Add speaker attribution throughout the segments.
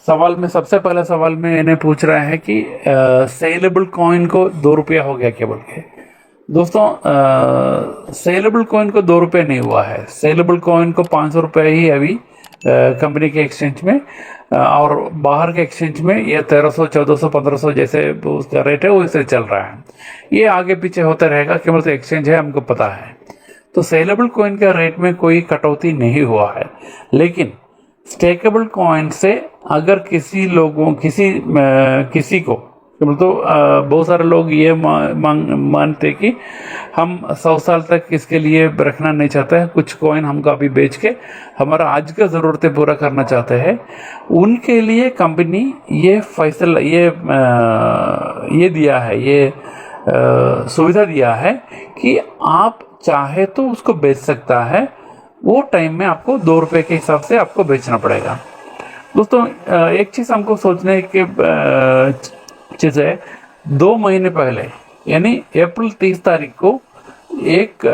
Speaker 1: सवाल में सबसे पहला सवाल में इन्हें पूछ रहा है कि सेलेबल कॉइन को 2 रुपया हो गया क्या बोल के। दोस्तों सेलेबल कॉइन को 2 रुपये नहीं हुआ है, सेलेबल कॉइन को 500 रुपये ही अभी कंपनी के एक्सचेंज में और बाहर के एक्सचेंज में ये 1300, 1400, 1500 जैसे उसका रेट है वो इससे चल रहा है। ये आगे पीछे होता रहेगा, केवल तो एक्सचेंज है हमको पता है। तो सेलेबल कॉइन का रेट में कोई कटौती नहीं हुआ है, लेकिन स्टेकेबल कॉइन से अगर किसी को तो बहुत सारे लोग ये मानते कि हम 100 साल तक इसके लिए रखना नहीं चाहते हैं, कुछ कॉइन हमको अभी बेच के हमारा आज का ज़रूरतें पूरा करना चाहते हैं। उनके लिए कंपनी ये फैसला ये दिया है, ये सुविधा दिया है कि आप चाहे तो उसको बेच सकता है, वो टाइम में आपको 2 रुपये के हिसाब से आपको बेचना पड़ेगा। दोस्तों एक चीज़ हमको सोचने की चीज़ है, 2 महीने पहले यानी अप्रैल 30 तारीख को एक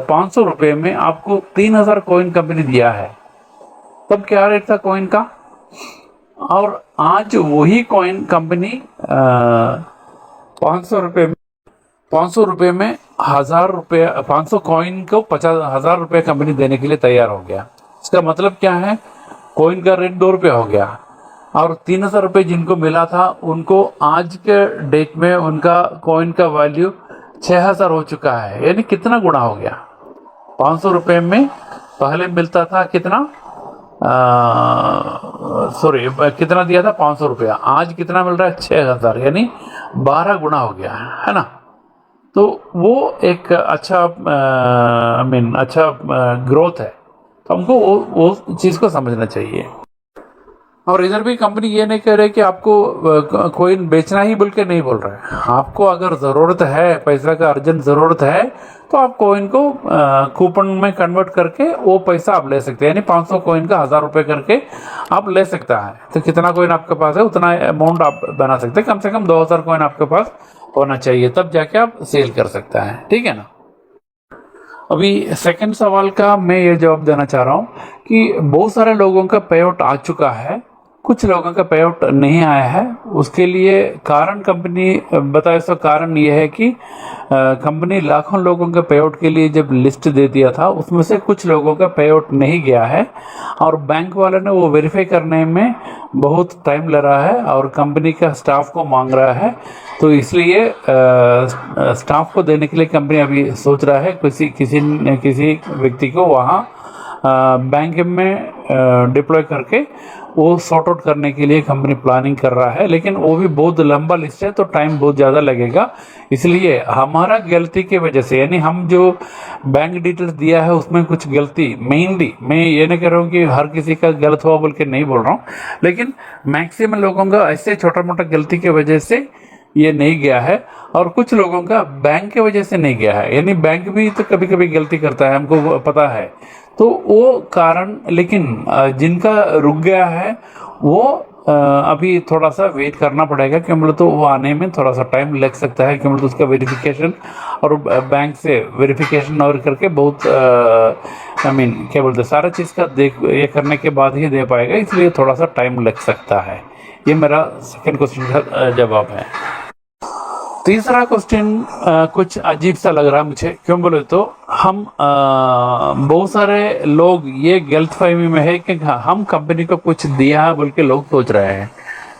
Speaker 1: 500 रुपये में आपको 3000 कॉइन कंपनी दिया है। तब क्या रेट था कॉइन का, और आज वही कॉइन कंपनी 500 रुपये में 1000 रुपये, 500 कॉइन को 50,000 रुपये कंपनी देने के लिए तैयार हो गया। इसका मतलब क्या है, कॉइन का रेट 2 रुपये हो गया और 3000 रुपये जिनको मिला था उनको आज के डेट में उनका कॉइन का वैल्यू 6000 हो चुका है। यानी कितना गुना हो गया। 500 रुपये में पहले मिलता था कितना, कितना दिया था 500 रुपया, आज कितना मिल रहा है 6000, यानी 12 गुना हो गया है ना। तो वो एक अच्छा अच्छा ग्रोथ है, तो हमको वो चीज़ को समझना चाहिए। और इधर भी कंपनी ये नहीं कह रही कि आपको कॉइन बेचना ही बोल के नहीं बोल रहा है। आपको अगर ज़रूरत है, पैसा का अर्जेंट ज़रूरत है, तो आप कॉइन को कूपन में कन्वर्ट करके वो पैसा आप ले सकते हैं। यानी 500 कॉइन का 1000 रुपये करके आप ले सकता है। तो कितना कॉइन आपके पास है उतना अमाउंट आप बना सकते हैं। कम से कम 2000 कॉइन आपके पास होना चाहिए, तब जाके आप सेल कर सकता है। ठीक है ना। अभी सेकंड सवाल का मैं ये जवाब देना चाह रहा हूँ कि बहुत सारे लोगों का पे आउट आ चुका है, कुछ लोगों का पे आउट नहीं आया है। उसके लिए कारण कंपनी बताए, इसका कारण ये है कि कंपनी लाखों लोगों के पे आउट के लिए जब लिस्ट दे दिया था, उसमें से कुछ लोगों का पे आउट नहीं गया है और बैंक वाले ने वो वेरीफाई करने में बहुत टाइम ले रहा है और कंपनी का स्टाफ को मांग रहा है। तो इसलिए स्टाफ को देने के लिए कंपनी अभी सोच रहा है किसी व्यक्ति को वहाँ बैंक में डिप्लॉय करके वो सॉर्ट आउट करने के लिए कंपनी प्लानिंग कर रहा है। लेकिन वो भी बहुत लंबा लिस्ट है, तो टाइम बहुत ज़्यादा लगेगा। इसलिए हमारा गलती की वजह से, यानी हम जो बैंक डिटेल्स दिया है उसमें कुछ गलती, मेनली मैं ये नहीं कह रहा हूँ कि हर किसी का गलत हुआ बोल के नहीं बोल रहा हूँ, लेकिन मैक्सिमम लोगों का ऐसे छोटा मोटा गलती की वजह से ये नहीं गया है और कुछ लोगों का बैंक की वजह से नहीं गया है। यानी बैंक भी तो कभी कभी गलती करता है, हमको पता है। तो वो कारण, लेकिन जिनका रुक गया है वो अभी थोड़ा सा वेट करना पड़ेगा, क्यों तो वो आने में थोड़ा सा टाइम लग सकता है, क्यों तो उसका वेरिफिकेशन और बैंक से वेरिफिकेशन और करके बहुत क्या बोलते सारा चीज़ का ये करने के बाद ही दे पाएगा, इसलिए थोड़ा सा टाइम लग सकता है। ये मेरा सेकंड क्वेश्चन का जवाब है। तीसरा क्वेश्चन कुछ अजीब सा लग रहा है मुझे, क्यों बोले तो हम बहुत सारे लोग ये गलतफहमी में है कि हम कंपनी को कुछ दिया बोल के लोग सोच रहे हैं,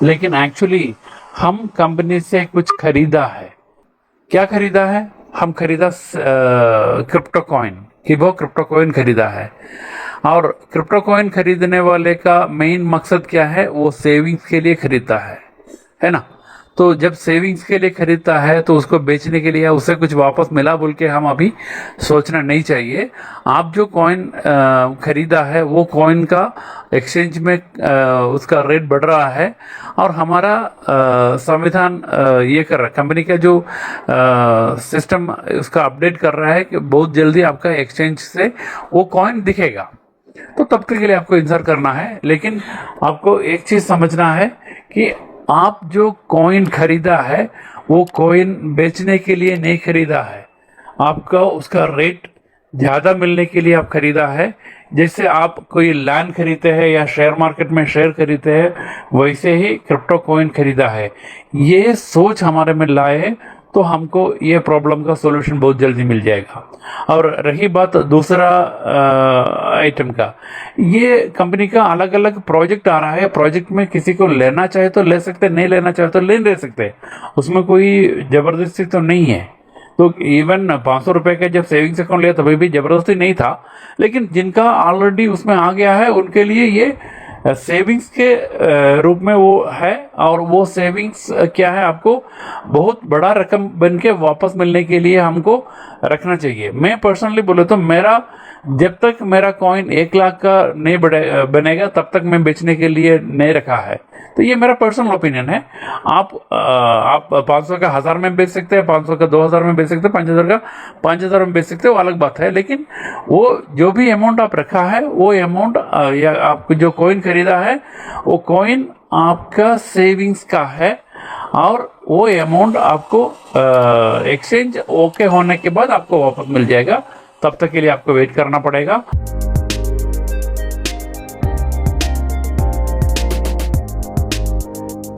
Speaker 1: लेकिन एक्चुअली हम कंपनी से कुछ खरीदा है। क्या खरीदा है? हम खरीदा क्रिप्टो कॉइन, किबो क्रिप्टो कॉइन खरीदा है। और क्रिप्टो कॉइन खरीदने वाले का मेन मकसद क्या है? वो सेविंग्स के लिए खरीदता है ना। तो जब सेविंग्स के लिए खरीदता है तो उसको बेचने के लिए उससे कुछ वापस मिला बोल के हम अभी सोचना नहीं चाहिए। आप जो कॉइन खरीदा है वो कॉइन का एक्सचेंज में उसका रेट बढ़ रहा है और हमारा संविधान ये कर रहा है, कंपनी का जो सिस्टम उसका अपडेट कर रहा है कि बहुत जल्दी आपका एक्सचेंज से वो कॉइन दिखेगा। तो तब तक के लिए आपको इंतजार करना है। लेकिन आपको एक चीज समझना है कि आप जो कॉइन खरीदा है वो कॉइन बेचने के लिए नहीं खरीदा है। आपका उसका रेट ज्यादा मिलने के लिए आप खरीदा है। जैसे आप कोई लैंड खरीदते हैं या शेयर मार्केट में शेयर खरीदते हैं, वैसे ही क्रिप्टो कॉइन खरीदा है। ये सोच हमारे में लाए तो हमको ये प्रॉब्लम का सॉल्यूशन बहुत जल्दी मिल जाएगा। और रही बात दूसरा आइटम का, ये कंपनी का अलग अलग प्रोजेक्ट आ रहा है। प्रोजेक्ट में किसी को लेना चाहे तो ले सकते, नहीं लेना चाहे तो ले सकते, उसमें कोई जबरदस्ती तो नहीं है। तो इवन 500 रुपए का जब सेविंग्स अकाउंट लिया तभी भी जबरदस्ती नहीं था, लेकिन जिनका ऑलरेडी उसमें आ गया है उनके लिए ये सेविंग्स के रूप में वो है। और वो सेविंग्स क्या है, आपको बहुत बड़ा रकम बन के वापस मिलने के लिए हमको रखना चाहिए। मैं पर्सनली बोले तो मेरा जब तक मेरा कॉइन 1 लाख का नहीं बनेगा तब तक मैं बेचने के लिए नहीं रखा है। तो ये मेरा पर्सनल ओपिनियन है। आप 500 का 1000 में बेच सकते हैं, 500 का 2000 में बेच सकते हैं, 5000 का 5000 में बेच सकते हैं, वो अलग बात है। लेकिन वो जो भी अमाउंट आप रखा है वो अमाउंट या आप जो कॉइन खरीदा है वो कॉइन आपका सेविंग्स का है। और वो अमाउंट आपको एक्सचेंज ओके होने के बाद आपको वापस मिल जाएगा। तब तक के लिए आपको वेट करना पड़ेगा।